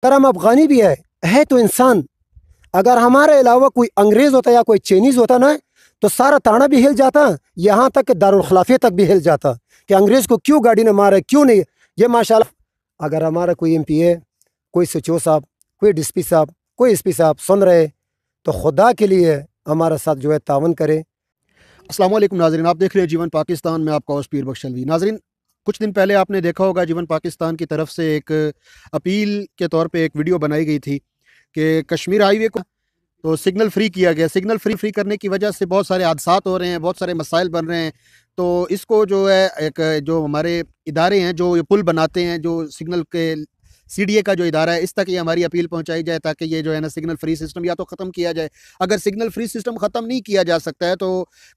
अगर हम अफगानी भी है तो इंसान। अगर हमारे अलावा कोई अंग्रेज़ होता या कोई चाइनीज़ होता ना, तो सारा ताना भी हिल जाता, यहाँ तक कि दारुल खिलाफिया तक भी हिल जाता कि अंग्रेज़ को क्यों गाड़ी ने मारा, क्यों नहीं। ये माशाल्लाह अगर हमारा कोई MPA, कोई सचिव साहब, कोई DSP साहब, कोई SP साहब सुन रहे, तो खुदा के लिए हमारा साथ जो है तावन करे। अस्सलाम वालेकुम नाज़रीन, आप देख रहे हैं जीवन पाकिस्तान में, आपका होस्ट पीर बख्शलवी। नाज़रीन, कुछ दिन पहले आपने देखा होगा जीवन पाकिस्तान की तरफ से एक अपील के तौर पे एक वीडियो बनाई गई थी कि कश्मीर हाईवे को तो सिग्नल फ्री किया गया। सिग्नल फ्री करने की वजह से बहुत सारे हादसात हो रहे हैं, बहुत सारे मसाइल बन रहे हैं। तो इसको जो है एक जो हमारे इदारे हैं जो ये पुल बनाते हैं, जो सिग्नल के CDA का जो इदारा है, इस तक ये हमारी अपील पहुंचाई जाए ताकि ये जो है ना सिग्नल फ्री सिस्टम या तो ख़त्म किया जाए। अगर सिग्नल फ्री सिस्टम ख़त्म नहीं किया जा सकता है तो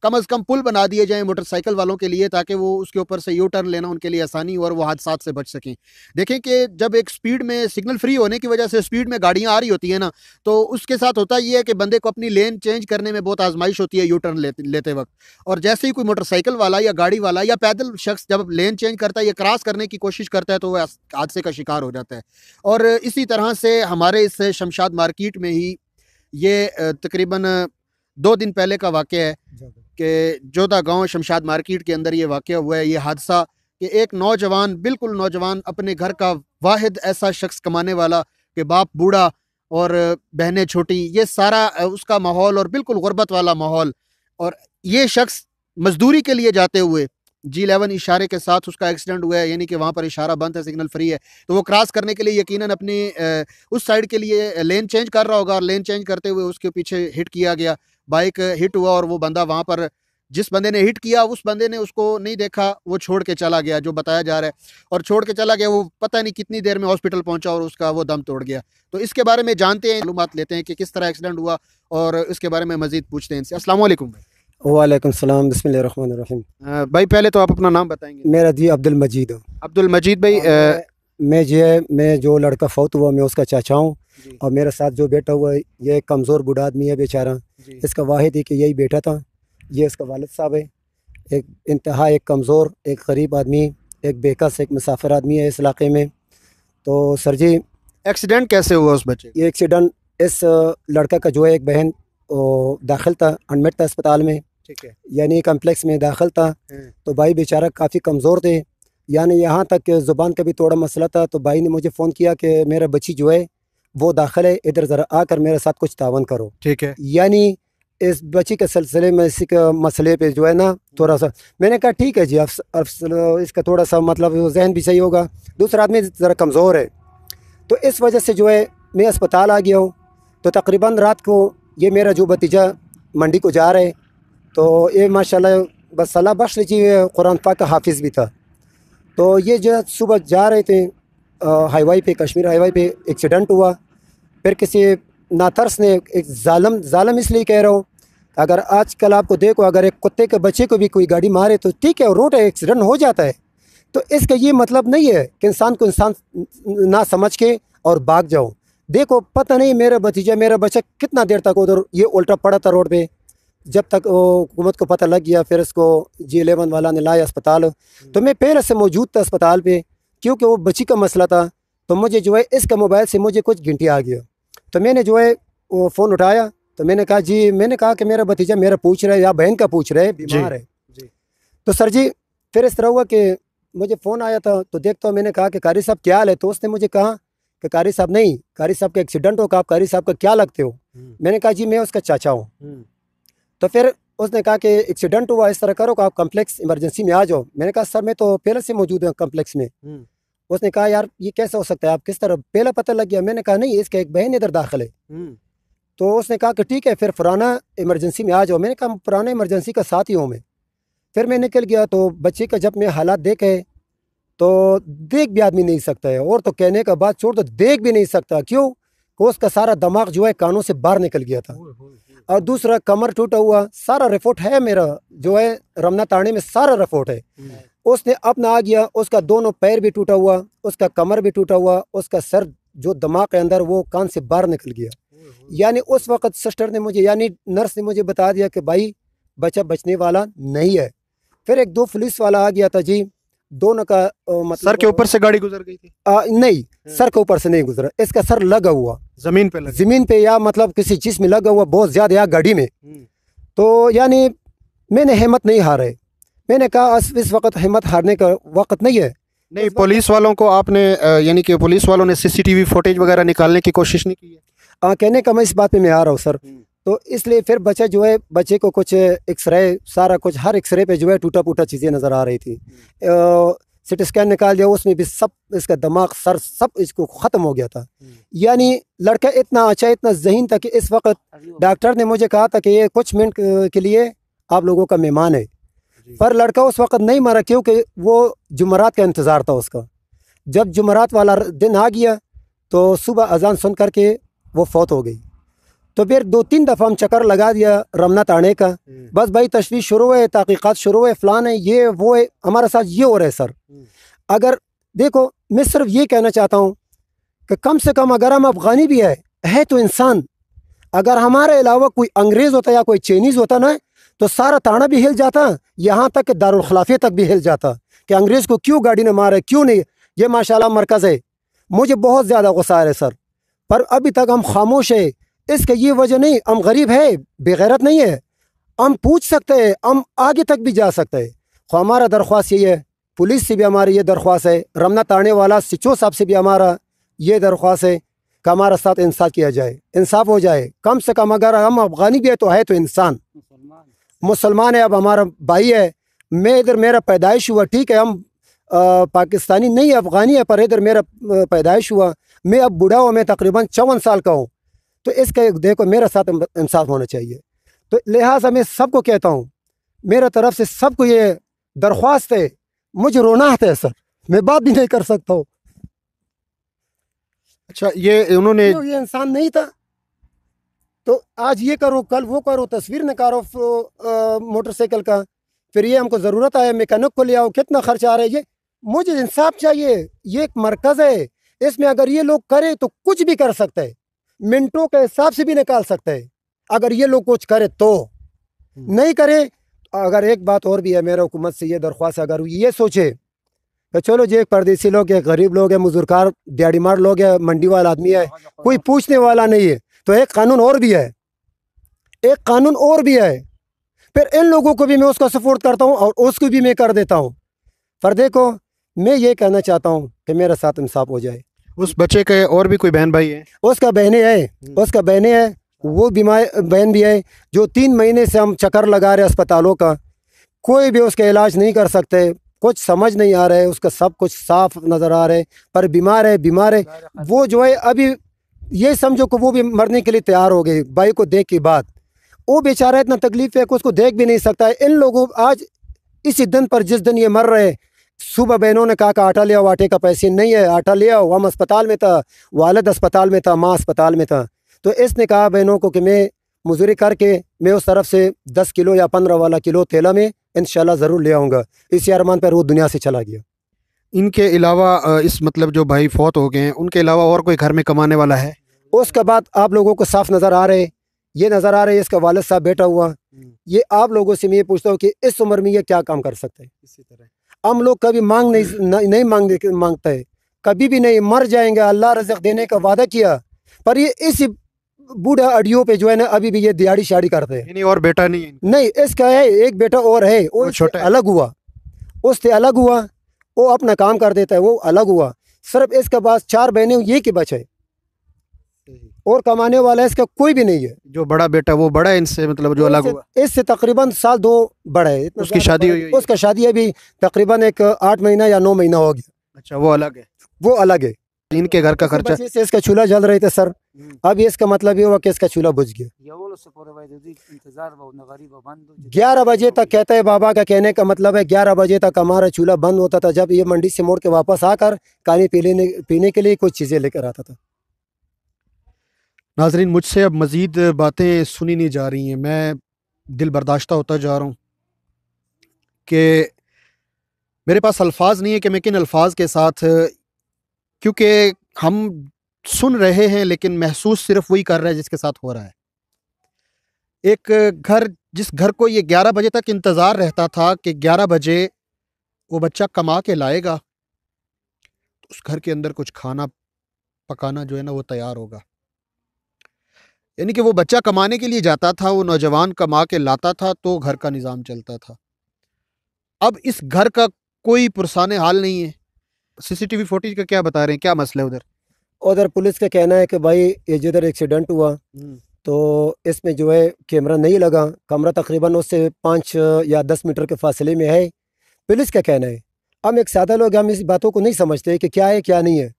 कम अज़ कम पुल बना दिए जाएँ मोटरसाइकिल वालों के लिए, ताकि वो उसके ऊपर से यू टर्न लेना उनके लिए आसानी हो और वो हादसात से बच सकें। देखें कि जब एक स्पीड में सिग्नल फ्री होने की वजह से स्पीड में गाड़ियाँ आ रही होती हैं ना, तो उसके साथ होता ये है कि बंदे को अपनी लेन चेंज करने में बहुत आजमाइश होती है यू टर्न लेते वक्त। और जैसे ही कोई मोटरसाइकिल वाला या गाड़ी वाला या पैदल शख्स जब लेन चेंज करता है या क्रॉस करने की कोशिश करता है तो वह हादसे का शिकार हो जाता है। और इसी तरह से हमारे इस शमशाद मार्केट में ही ये तकरीबन 2 दिन पहले का वाक़या है कि जोधा गांव शमशाद मार्केट के अंदर ये वाक़या हुआ है। ये हादसा कि एक नौजवान, बिल्कुल नौजवान, अपने घर का वाहिद ऐसा शख्स कमाने वाला कि बाप बूढ़ा और बहनें छोटी, ये सारा उसका माहौल और बिल्कुल गुर्बत वाला माहौल। और ये शख्स मजदूरी के लिए जाते हुए G11 इशारे के साथ उसका एक्सीडेंट हुआ है, यानी कि वहाँ पर इशारा बंद है, सिग्नल फ्री है, तो वो क्रॉस करने के लिए यकीनन अपनी उस साइड के लिए लेन चेंज कर रहा होगा और लेन चेंज करते हुए उसके पीछे हिट किया गया, बाइक हिट हुआ और वो बंदा वहाँ पर, जिस बंदे ने हिट किया उस बंदे ने उसको नहीं देखा, वो छोड़ के चला गया जो बताया जा रहा है, और छोड़ के चला गया। वो पता नहीं कितनी देर में हॉस्पिटल पहुंचा और उसका वो दम तोड़ गया। तो इसके बारे में जानते हैं, मालूमात लेते हैं कि किस तरह एक्सीडेंट हुआ और इसके बारे में मजीद पूछते हैं इनसे। अस्सलाम वालेकुम। वालेकुम सलाम, बिस्मिल्लाहिर्रहमानिर्रहीम। भाई पहले तो आप अपना नाम बताएंगे। मेरा जी अब्दुल मजीद। अब्दुल मजीद भाई, मैं जो लड़का फौत हुआ मैं उसका चाचा हूँ, और मेरे साथ जो बेटा हुआ ये एक कमज़ोर बूढ़ा आदमी है बेचारा। इसका वाहिद ही कि यही बेटा था। ये इसका वालिद साहब है, एक इंतहा एक कमज़ोर, एक गरीब आदमी, एक बेकस, एक मुसाफिर आदमी है इस इलाके में। तो सर जी, एक्सीडेंट कैसे हुआ उस बच्चे? ये एक्सीडेंट इस लड़का का जो है एक बहन दाखिल था, एडमिट था अस्पताल में, ठीक है, यानी कम्प्लेक्स में दाखिल था। तो भाई बेचारा काफ़ी कमज़ोर थे, यानी यहाँ तक कि ज़ुबान का भी थोड़ा मसला था। तो भाई ने मुझे फ़ोन किया कि मेरा बच्ची जो है वो दाखिल है, इधर ज़रा आकर मेरे साथ कुछ तावन करो। ठीक है, यानी इस बच्ची के सिलसिले में, इसी के मसले पे जो है ना थोड़ा सा मैंने कहा ठीक है जी, इसका थोड़ा सा मतलब जहन भी सही होगा, दूसरा आदमी ज़रा कमज़ोर है। तो इस वजह से जो है मैं अस्पताल आ गया हूँ। तो तकरीबन रात को ये मेरा जो भतीजा मंडी को जा रहे, तो ये माशाल्लाह बस अल्लाह बख्श लीजिए कुरान पाक का हाफिज़ भी था। तो ये जो सुबह जा रहे थे हाईवे पे, कश्मीर हाईवे पे एक्सीडेंट हुआ। फिर किसी नातरस ने, एक जालम इसलिए कह रहा हूँ, अगर आजकल आपको देखो, अगर एक कुत्ते के बच्चे को भी कोई गाड़ी मारे तो ठीक है, रोड है, एक्सीडेंट हो जाता है। तो इसका ये मतलब नहीं है कि इंसान को इंसान ना समझ के और भाग जाओ। देखो पता नहीं मेरा भतीजा, मेरा बच्चा कितना देर तक उधर ये उल्टा पड़ा था रोड पे, जब तक वो हुकूमत को पता लग गया। फिर इसको G11 वाला ने लाया अस्पताल। तो मैं पहले से मौजूद था अस्पताल पे, क्योंकि वो बच्ची का मसला था। तो मुझे जो है इसका मोबाइल से मुझे कुछ घंटे आ गया, तो मैंने जो है वो फ़ोन उठाया। तो मैंने कहा जी, मैंने कहा कि मेरा भतीजा मेरा पूछ रहा है या बहन का पूछ रहा है, बीमार है जी। तो सर जी फिर इस तरह हुआ कि मुझे फ़ोन आया था, तो देखता हूँ, मैंने कहा कि कारी साहब क्या हाल है? तो उसने मुझे कहा कि कारी साहब नहीं, कारी साहब का एक्सीडेंट होगा, आप कारी साहब का क्या लगते हो? मैंने कहा जी मैं उसका चाचा हूँ। तो फिर उसने कहा कि एक्सीडेंट हुआ, इस तरह करो कि आप कम्प्लेक्स इमरजेंसी में आ जाओ। मैंने कहा सर मैं तो पहले से मौजूद हूँ कम्प्लेक्स में। उसने कहा यार ये कैसे हो सकता है, आप किस तरह, पहले पता लग गया? मैंने कहा नहीं, इसका एक बहन इधर दाखिल है। तो उसने कहा कि ठीक है फिर पुराना इमरजेंसी में आ जाओ। मैंने कहा पुराना इमरजेंसी का साथ ही हूँ मैं। फिर मैं निकल गया। तो बच्चे का जब मैं हालात देखे तो देख भी आदमी नहीं सकता है, और तो कहने का बात छोड़, तो देख भी नहीं सकता। क्यों? कि उसका सारा दिमाग जो है कानों से बाहर निकल गया था, और दूसरा कमर टूटा हुआ। सारा रिपोर्ट है मेरा जो है रमना ताने में, सारा रिपोर्ट है। उसने अपना आ गया, उसका दोनों पैर भी टूटा हुआ, उसका कमर भी टूटा हुआ, उसका सर जो दिमाग के अंदर वो कान से बाहर निकल गया। यानी उस वक्त सिस्टर ने मुझे, यानी नर्स ने मुझे बता दिया कि भाई बच्चा बचने वाला नहीं है। फिर एक दो पुलिस वाला आ गया था जी, दोनों का सर के ऊपर से गाड़ी गुजर गई थी? नहीं, सर के ऊपर से नहीं गुजरा, इसका सर लगा हुआ जमीन पे लगा? जमीन पे या मतलब किसी चीज में लगा हुआ बहुत ज्यादा, या गाड़ी में। तो यानी मैंने हिम्मत नहीं हारे, मैंने कहा इस वक्त हिम्मत हारने का वक्त नहीं है। नहीं, पुलिस वालों को आपने यानी कि पुलिस वालों ने सीसीटीवी फुटेज वगैरह निकालने की कोशिश नहीं की है? कहने का मैं इस बात पे मैं आ रहा हूँ सर। तो इसलिए फिर बच्चा जो है, बच्चे को कुछ एक्सरे सारा कुछ, हर एक्सरे पे जो है टूटा फूटा चीज़ें नज़र आ रही थी। सिटी स्कैन निकाल दिया, उसमें भी सब इसका दिमाग सर सब इसको ख़त्म हो गया था। यानी लड़का इतना अच्छा, इतना ज़हीन था कि इस वक्त डॉक्टर ने मुझे कहा था कि ये कुछ मिनट के लिए आप लोगों का मेहमान है। पर लड़का उस वक्त नहीं मरा, क्योंकि वो जुमरात का इंतज़ार था उसका। जब जुमरात वाला दिन आ गया तो सुबह अजान सुन करके वो फौत हो गई। तो फिर 2-3 दफ़ा हम चक्कर लगा दिया रमना ताने का, बस भाई तशवीश शुरू है, तहकीक़ात शुरू है, फ़लान है, ये वो है, हमारे साथ ये हो रहा है सर। अगर देखो, मैं सिर्फ ये कहना चाहता हूँ कि कम से कम अगर हम अफ़गानी भी है तो इंसान। अगर हमारे अलावा कोई अंग्रेज़ होता या कोई चाइनीज़ होता ना, तो सारा ताना भी हिल जाता, यहाँ तक कि दारुल खिलाफे तक भी हिल जाता कि अंग्रेज़ को क्यों गाड़ी ने मारे, क्यों नहीं। ये माशाल्लाह मरकज़ है। मुझे बहुत ज़्यादा गुस्सा है सर, पर अभी तक हम खामोश है। इसका ये वजह नहीं, हम गरीब है, बेगैरत नहीं है, हम पूछ सकते हैं, हम आगे तक भी जा सकते हैं। तो हमारा दरख्वास्त यही है, पुलिस से भी हमारी ये दरख्वास्त है, रमना ताने वाला सिचो साहब से भी हमारा ये दरख्वास्त है कि हमारा साथ इंसाफ किया जाए, इंसाफ हो जाए। कम से कम अगर हम अफ़गानी भी है तो इंसान, मुसलमान है, अब हमारा भाई है। मैं इधर मेरा पैदाइश हुआ, ठीक है, हम पाकिस्तानी नहीं अफ़गानी है, पर इधर मेरा पैदाइश हुआ। मैं अब बूढ़ा हूँ, मैं तकरीबन 54 साल का हूँ। तो इसका देखो मेरा साथ इंसाफ होना चाहिए। तो लिहाजा मैं सबको कहता हूँ, मेरा तरफ से सबको ये दरख्वास्त है। मुझे रोना आता है सर, मैं बात भी नहीं कर सकता हूँ। अच्छा, ये उन्होंने ये इंसान नहीं था तो आज ये करो, कल वो करो, तस्वीर निकालो मोटरसाइकिल का, फिर ये हमको ज़रूरत है मैकेनिक को ले आओ, कितना खर्च आ रहा है। ये मुझे इंसाफ चाहिए। ये एक मरकज़ है, इसमें अगर ये लोग करें तो कुछ भी कर सकते हैं, मिनटों के हिसाब से भी निकाल सकते हैं, अगर ये लोग कुछ करे तो। नहीं करे, अगर एक बात और भी है, मेरा हुकूमत से ये दरख्वास्त है, अगर ये सोचे कि चलो जी एक परदेसी लोग है, गरीब लोग है, मजदूरकार दिहाड़ीमार लोग है, मंडी वाला आदमी है, कोई पूछने वाला नहीं है, तो एक कानून और भी है, एक कानून और भी है। फिर इन लोगों को भी मैं उसका सपोर्ट करता हूँ और उसको भी मैं कर देता हूँ। पर देखो, मैं ये कहना चाहता हूँ कि मेरा साथ इंसाफ हो जाए। उस बच्चे के और भी कोई बहन भाई है? उसका बहनें है, उसका बहनें है, वो बीमार बहन भी है, जो 3 महीने से हम चक्कर लगा रहे अस्पतालों का, कोई भी उसका इलाज नहीं कर सकते। कुछ समझ नहीं आ रहा है, उसका सब कुछ साफ नज़र आ रहा है, पर बीमार है, बीमार है। वो जो है अभी ये समझो कि वो भी मरने के लिए तैयार हो गई भाई को देख के बाद। वो बेचारा इतना तकलीफ है कि उसको देख भी नहीं सकता है। इन लोगों आज इसी दिन पर जिस दिन ये मर रहे, सुबह बहनों ने कहा कि आटा ले आओ, आटे का पैसे नहीं है, आटा ले आओ। हम अस्पताल में था, वालिद अस्पताल में था, माँ अस्पताल में था। तो इसने कहा बहनों को कि मैं मजदूरी करके मैं उस तरफ से 10 किलो या 15 वाला किलो तेला में इंशाल्लाह ज़रूर ले आऊँगा। इसी अरमान पर वो दुनिया से चला गया। इनके अलावा इस मतलब जो भाई फौत हो गए हैं, उनके अलावा और कोई घर में कमाने वाला है? उसके बाद आप लोगों को साफ नज़र आ रहे, ये नज़र आ रहे है इसका वालिद साहब बैठा हुआ। ये आप लोगों से मैं ये पूछता हूँ कि इस उम्र में ये क्या काम कर सकते हैं? इसी तरह हम लोग कभी नहीं मांगते, कभी भी नहीं। मर जाएंगे, अल्लाह रज़्क़ देने का वादा किया, पर ये इस बूढ़ा अडियों पे जो है ना अभी भी ये दिहाड़ी शाड़ी करते हैं। नहीं, और बेटा नहीं है? नहीं, इसका है एक बेटा और है, वो छोटा अलग हुआ, उससे अलग हुआ, वो अपना काम कर देता है, वो अलग हुआ। सिर्फ इसके पास 4 बहनें ये के बचे, और कमाने वाला इसका कोई भी नहीं है। जो बड़ा बेटा वो बड़ा है इनसे, मतलब जो अलग हुआ इससे तकरीबन 1 साल 2 बड़ा है। उसकी शादी हुई? उसका शादी अभी तकरीबन एक 8 महीना या 9 महीना हो गया। अच्छा, वो अलग है? वो अलग है। इनके घर का खर्चा से इसका चूल्हा जल रहे थे सर, अब इसका मतलब ये हुआ कि इसका चूल्हा बुझ गया। 11 बजे तक कहता है, बाबा का कहने का मतलब है 11 बजे तक हमारा चूल्हा बंद होता था, जब ये मंडी से मोड़ के वापस आकर पानी पीने के लिए कुछ चीज़ें लेकर आता था। नाजरीन, मुझसे अब मज़ीद बातें सुनी नहीं जा रही हैं, मैं दिल बर्दाश्ता होता जा रहा हूँ कि मेरे पास अल्फाज नहीं है कि मैं किन अल्फाज के साथ, क्योंकि हम सुन रहे हैं लेकिन महसूस सिर्फ वही कर रहे हैं जिसके साथ हो रहा है। एक घर, जिस घर को ये 11 बजे तक इंतज़ार रहता था कि 11 बजे वो बच्चा कमा के लाएगा तो उस घर के अंदर कुछ खाना पकाना जो है ना वो तैयार होगा। यानी कि वो बच्चा कमाने के लिए जाता था, वो नौजवान कमा के लाता था तो घर का निज़ाम चलता था। अब इस घर का कोई पुरसाने हाल नहीं है। सीसीटीवी फुटेज का क्या बता रहे हैं, क्या मसला है उधर? उधर पुलिस का कहना है कि भाई ये जिधर एक्सीडेंट हुआ तो इसमें जो है कैमरा नहीं लगा। कमरा तकरीबन उससे 5 या 10 मीटर के फासले में है, पुलिस का कहना है। हम एक सादा लोग हम इस बातों को नहीं समझते कि क्या है क्या नहीं है,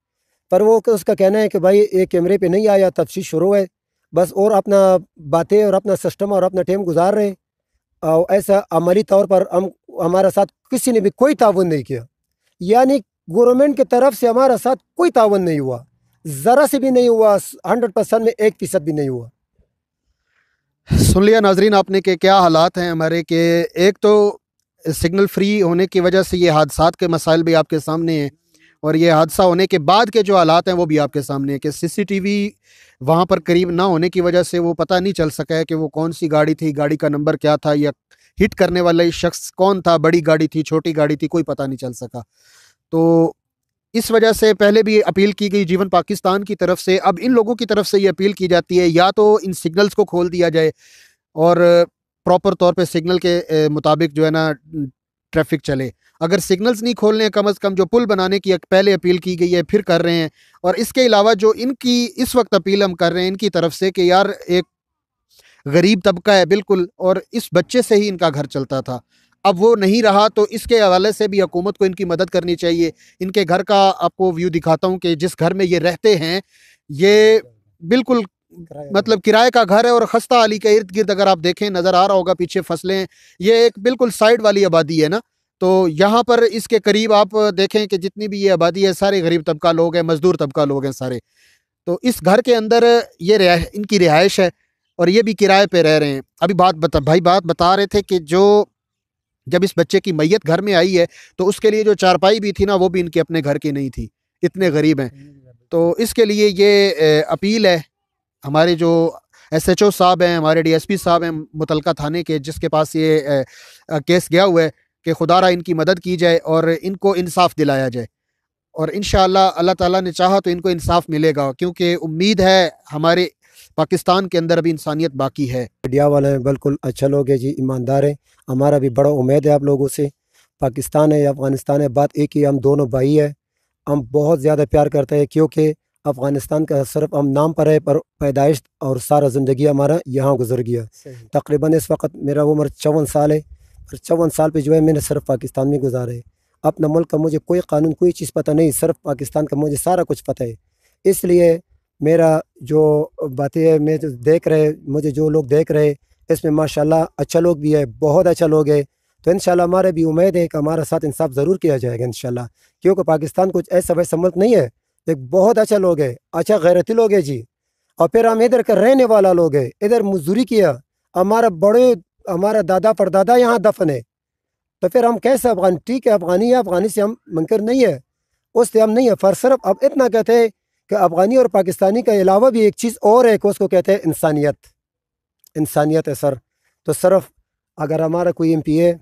पर वो उसका कहना है कि भाई ये कैमरे पे नहीं आया, तफ्तीश शुरू है बस, और अपना बातें और अपना सिस्टम और अपना टाइम गुजार रहे। और ऐसा अमली तौर पर हम हमारे साथ किसी ने भी कोई ताउन नहीं किया, यानी गवर्नमेंट की तरफ से हमारे साथ कोई ताउन नहीं हुआ, ज़रा से भी नहीं हुआ, 100% में 1% भी नहीं हुआ। सुन लिया नाजरीन आपने कि क्या हालात हैं हमारे, के एक तो सिग्नल फ्री होने की वजह से ये हादसात के मसाइल भी आपके सामने हैं, और ये हादसा होने के बाद के जो हालात हैं वो भी आपके सामने है कि सीसीटीवी वहाँ पर करीब ना होने की वजह से वो पता नहीं चल सका है कि वो कौन सी गाड़ी थी, गाड़ी का नंबर क्या था, या हिट करने वाला शख्स कौन था, बड़ी गाड़ी थी छोटी गाड़ी थी, कोई पता नहीं चल सका। तो इस वजह से पहले भी अपील की गई जीवन पाकिस्तान की तरफ से, अब इन लोगों की तरफ से ये अपील की जाती है या तो इन सिग्नल्स को खोल दिया जाए और प्रॉपर तौर पे सिग्नल के मुताबिक जो है ना ट्रैफिक चले। अगर सिग्नल्स नहीं खोलने, कम अज़ कम जो पुल बनाने की पहले अपील की गई है फिर कर रहे हैं। और इसके अलावा जो इनकी इस वक्त अपील हम कर रहे हैं इनकी तरफ से कि यार एक गरीब तबका है बिल्कुल, और इस बच्चे से ही इनका घर चलता था, अब वो नहीं रहा, तो इसके हवाले से भी हुकूमत को इनकी मदद करनी चाहिए। इनके घर का आपको व्यू दिखाता हूँ कि जिस घर में ये रहते हैं ये बिल्कुल मतलब किराए का घर है, और खस्ता अली के इर्द गिर्द अगर आप देखें नज़र आ रहा होगा पीछे फसलें, ये एक बिल्कुल साइड वाली आबादी है ना, तो यहाँ पर इसके करीब आप देखें कि जितनी भी ये आबादी है सारे गरीब तबका लोग हैं, मजदूर तबका लोग हैं सारे। तो इस घर के अंदर ये इनकी रिहाइश है और ये भी किराए पे रह रहे हैं। अभी बात बता रहे थे कि जो जब इस बच्चे की मैयत घर में आई है तो उसके लिए जो चारपाई भी थी ना वो भी इनके अपने घर की नहीं थी, इतने गरीब हैं। तो इसके लिए ये अपील है हमारे जो SHO साहब हैं, हमारे DSP साहब हैं मुतलका थाने के, जिसके पास ये केस गया हुआ है, कि खुदारा इनकी मदद की जाए और इनको इंसाफ दिलाया जाए, और इंशाअल्लाह अल्लाह ताला ने चाहा तो इनको इंसाफ मिलेगा, क्योंकि उम्मीद है हमारे पाकिस्तान के अंदर अभी इंसानियत बाकी है। मीडिया वाले हैं बिल्कुल अच्छा लोग है जी, ईमानदार है, हमारा भी बड़ा उम्मीद है आप लोगों से। पाकिस्तान है या अफ़गानिस्तान है, बात एक ही, हम दोनों भाई है, हम बहुत ज़्यादा प्यार करते हैं, क्योंकि अफ़गानिस्तान का सिर्फ हम नाम पर है, पर पैदाइश और सारा ज़िंदगी हमारा यहाँ गुजर गया। तकरीबन इस वक्त मेरा उम्र 54 साल है, और 54 साल पे जो है मैंने सिर्फ पाकिस्तान में गुजारे। अपना मुल्क का मुझे कोई कानून कोई चीज़ पता नहीं, सिर्फ पाकिस्तान का मुझे सारा कुछ पता है। इसलिए मेरा जो बातें है, मैं जो देख रहे, मुझे जो लोग देख रहे इसमें माशाल्लाह अच्छा लोग भी है, बहुत अच्छा लोग है, तो इंशाल्लाह हमारे भी उम्मीद है कि हमारे साथ इंसाफ ज़रूर किया जाएगा इंशाल्लाह, क्योंकि पाकिस्तान कुछ ऐसा वैसा मुल्क नहीं है, एक बहुत अच्छा लोग है, अच्छा गैरती लोग है जी। और फिर हम इधर का रहने वाला लोग है, इधर मजदूरी किया, हमारा दादा परदादा यहाँ दफन है, तो फिर हम कैसे अफगान, ठीक है अफगानी है, अफगानी से हम मुनकर नहीं है, उससे हम नहीं है, पर सिर्फ अब इतना कहते हैं कि अफगानी और पाकिस्तानी के अलावा भी एक चीज़ और है कि उसको कहते हैं इंसानियत। इंसानियत है सर, तो सिर्फ अगर हमारा कोई MP है,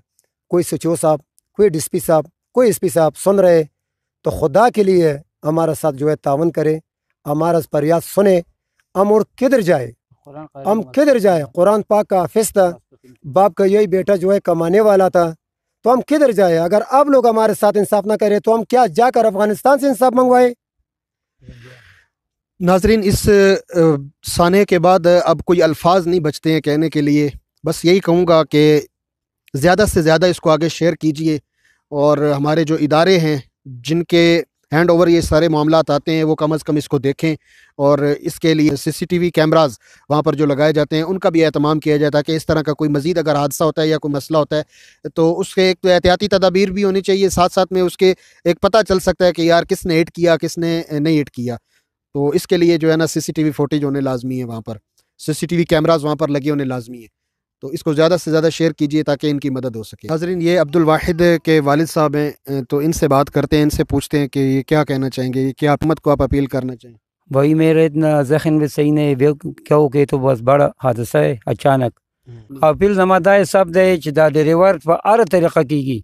कोई SHO साहब, कोई DSP साहब, कोई SP साहब सुन रहे, तो खुदा के लिए हमारा साथ जो है तावन करे, हमारा फरियाद सुने, हम और किधर जाए, हम किधर जाए। कुरान पाक का हाफिज था, बाप का यही बेटा जो है कमाने वाला था, तो हम किधर जाए। अगर आप लोग हमारे साथ इंसाफ ना करें तो हम क्या जाकर अफगानिस्तान से इंसाफ मंगवाए। नाजरीन, इस साने के बाद अब कोई अल्फाज नहीं बचते हैं कहने के लिए, बस यही कहूँगा कि ज़्यादा से ज़्यादा इसको आगे शेयर कीजिए, और हमारे जो इदारे हैं जिनके हैंड ओवर ये सारे मामलात आते हैं वो कम अज़ कम इसको देखें, और इसके लिए CCTV कैमराज वहाँ पर जो लगाए जाते हैं उनका भी एहतमाम किया जाए, ताकि इस तरह का कोई मज़ीद अगर हादसा होता है या कोई मसला होता है तो उसके एक तो एहतियाती तदाबीर भी होनी चाहिए, साथ साथ में उसके एक पता चल सकता है कि यार किसने हिट किया किसने नहीं हिट किया। तो इसके लिए जो है ना CCTV फुटेज होने लाजमी है, वहाँ पर CCTV कैमराज वहाँ पर लगे होने लाजमी है, तो इसको ज़्यादा से ज़्यादा शेयर कीजिए ताकि इनकी मदद हो सके। नाज़रीन, ये अब्दुल वाहिद के वालिद साहब हैं, तो इनसे बात करते हैं, इनसे पूछते हैं कि ये क्या कहना चाहेंगे, ये क्या हुकूमत को आप अपील करना चाहें। भाई मेरे इतना जख्म में सही नहीं क्या हो गए, तो बस बड़ा हादसा है अचानक। अपील जमादा है सब दे चिदा रिवर्स पर हर तरीक़ा की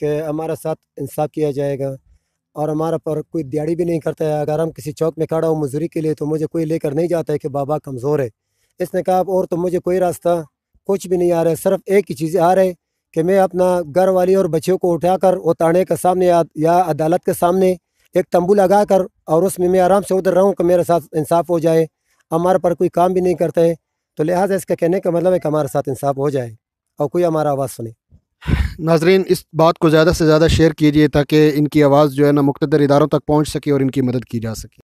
कि हमारे साथ इंसाफ किया जाएगा और हमारा पर कोई दिहाड़ी भी नहीं करता है। अगर हम किसी चौक में खड़ा हो मजदूरी के लिए तो मुझे कोई लेकर नहीं जाता है कि बाबा कमज़ोर है। इसने कहा और तो मुझे कोई रास्ता कुछ भी नहीं आ रहा है, सिर्फ एक ही चीज़ आ रही है कि मैं अपना घर वाली और बच्चों को उठाकर वो थाने के सामने या अदालत के सामने एक तंबू लगा कर और उसमें मैं आराम से उधर रहूँ कि मेरे साथ इंसाफ हो जाए। हमारे पर कोई काम भी नहीं करता है तो लिहाजा इसका कहने का मतलब है कि हमारे साथ इंसाफ हो जाए और कोई हमारा आवाज़ सुने। नाजरीन इस बात को ज़्यादा से ज़्यादा शेयर कीजिए ताकि इनकी आवाज़ जो है ना मुख्तदर इदारों तक पहुँच सके और इनकी मदद की जा सके।